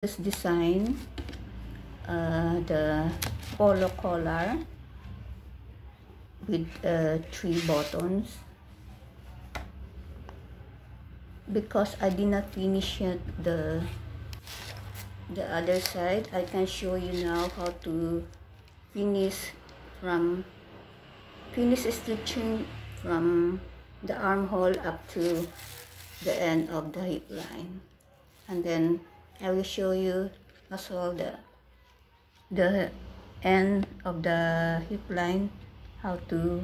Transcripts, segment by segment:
This design, the polo collar with 3 buttons. Because I did not finish yet the other side, I can show you now how to finish stitching from the armhole up to the end of the hip line, and then I will show you as well the end of the hip line, how to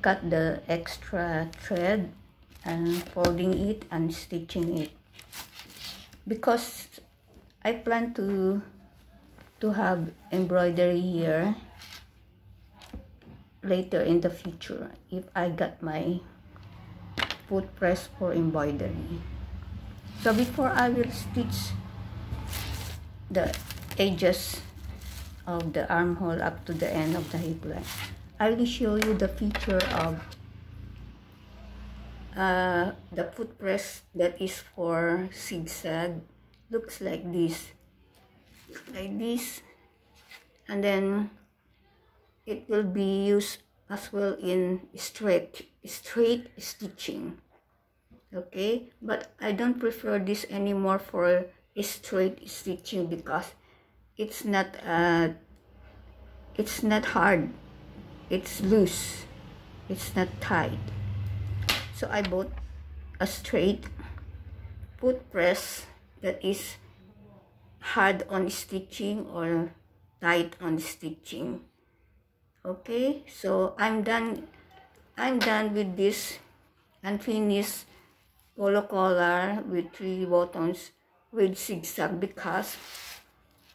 cut the extra thread and folding it and stitching it, because I plan to have embroidery here later in the future if I got my foot press for embroidery. So before I will stitch the edges of the armhole up to the end of the hip line, I will show you the feature of the foot press that is for zigzag. Looks like this, and then it will be used as well in straight stitching. Okay, but I don't prefer this anymore for straight stitching because it's not hard, it's loose, it's not tight. So I bought a straight foot press that is hard on stitching or tight on stitching. Okay, so I'm done with this unfinished polo collar with 3 buttons with zigzag, because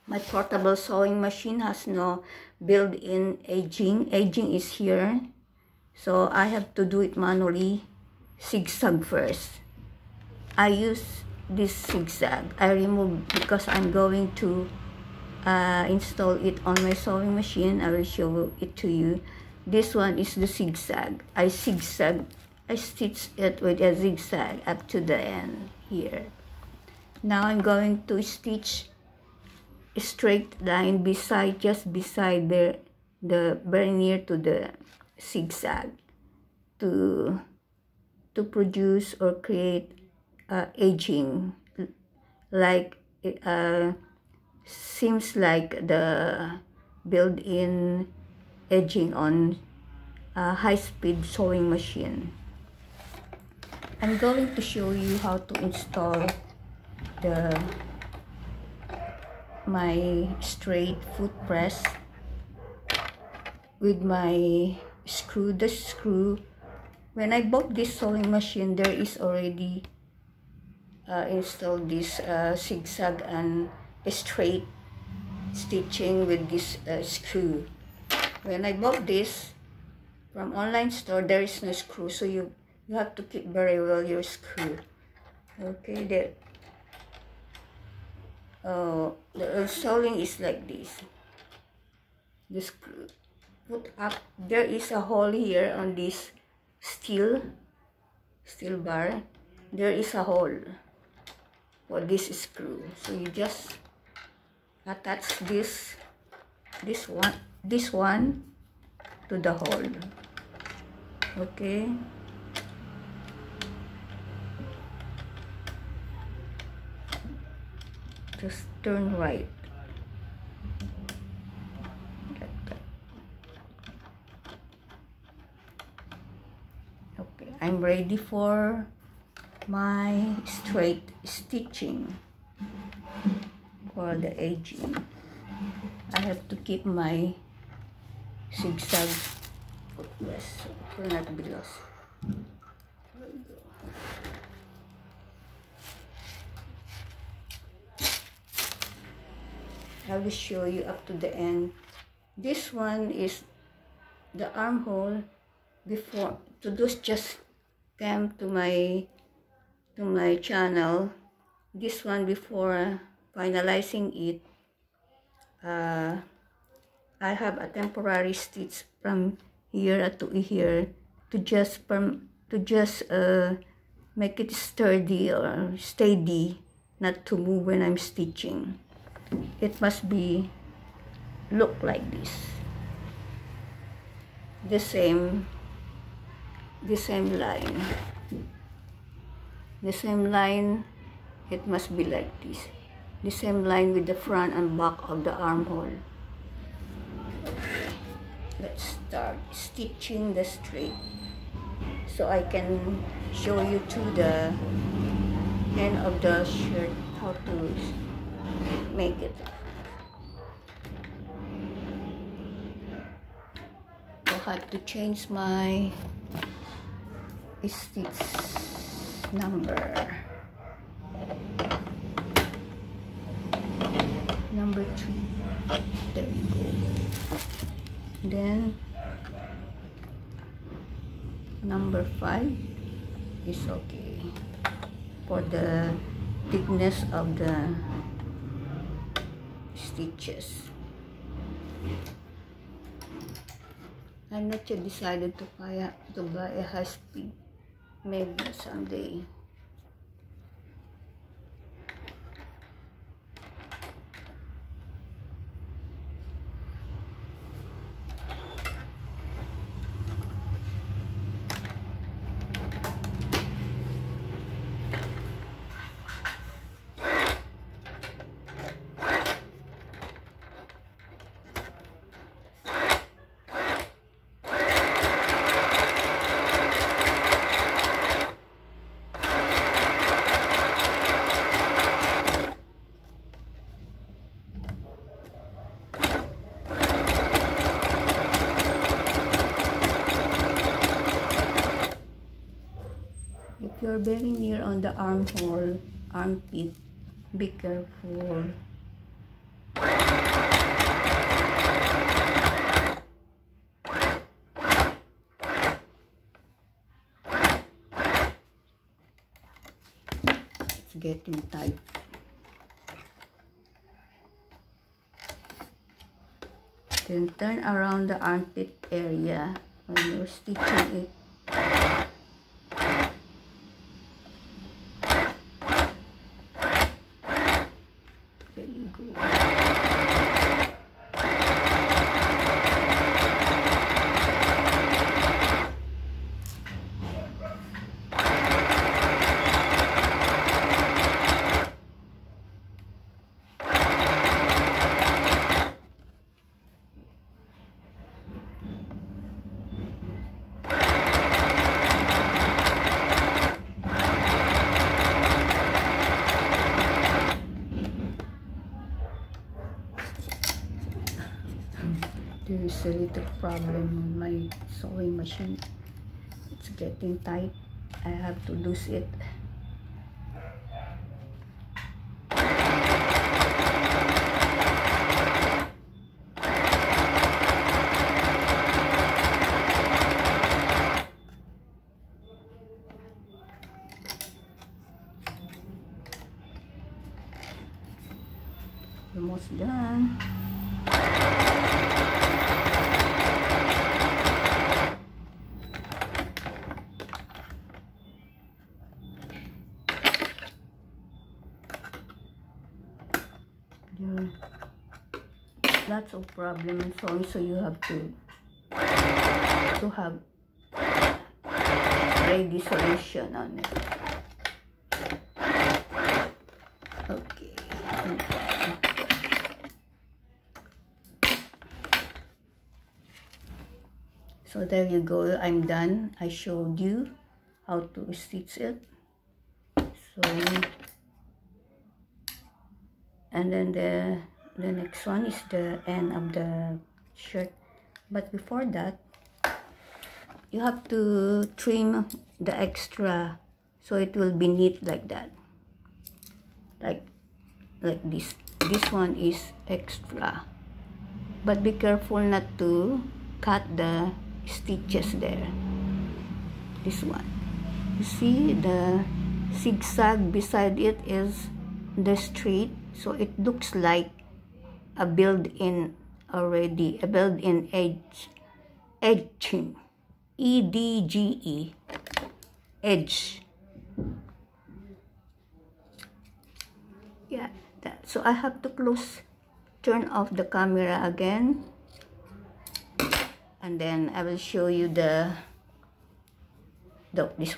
my portable sewing machine has no built-in edging. Edging is here, so I have to do it manually, zigzag first. I use this zigzag. I remove because I'm going to install it on my sewing machine. I will show it to you. This one is the zigzag. I stitch it with a zigzag up to the end here. Now I'm going to stitch a straight line just beside the very near to the zigzag to produce or create edging, like seems like the built-in edging on a high-speed sewing machine. I'm going to show you how to install my straight foot press with my screw. When I bought this sewing machine, there is already installed this zigzag and straight stitching with this screw. When I bought this from online store, there is no screw, so you have to keep very well your screw. Okay, the sewing is like this. The screw put up, there is a hole here on this steel bar. There is a hole for this screw, so you just attach this one to the hole. Okay, just turn right like that. Okay, I'm ready for my straight stitching for the edging. I have to keep my zigzag foot press for not to be lost. There we go. I will show you up to the end. This one is the armhole. Before to those just came to my channel, this one before finalizing it, I have a temporary stitch from here to here to just make it sturdy or steady, not to move when I'm stitching. It must be look like this. The same line. The same line, it must be like this. The same line with the front and back of the armhole. Let's start stitching the straight so I can show you to the end of the shirt how to make it. I have to change my stitch number 2. There we go. Then number 5 is okay for the thickness of the stitches. I'm not yet decided to buy a high-speed, maybe someday. If you're very near on the armhole, armpit, be careful. It's getting tight. Then turn around the armpit area when you're stitching it. There you go. There is a little problem on my sewing machine. It's getting tight. I have to lose it. Almost done. There lots of problem in sewing, so you have to have ready solution on it. Okay. So there you go, I'm done. I showed you how to stitch it. So, and then the next one is the end of the shirt. But before that, you have to trim the extra so it will be neat like that. Like this. This one is extra. But be careful not to cut the stitches there. This one, you see the zigzag beside it is the straight, so it looks like a built-in already, a built-in edging, EDGE, edge. Yeah, so I have to turn off the camera again, and then I will show you this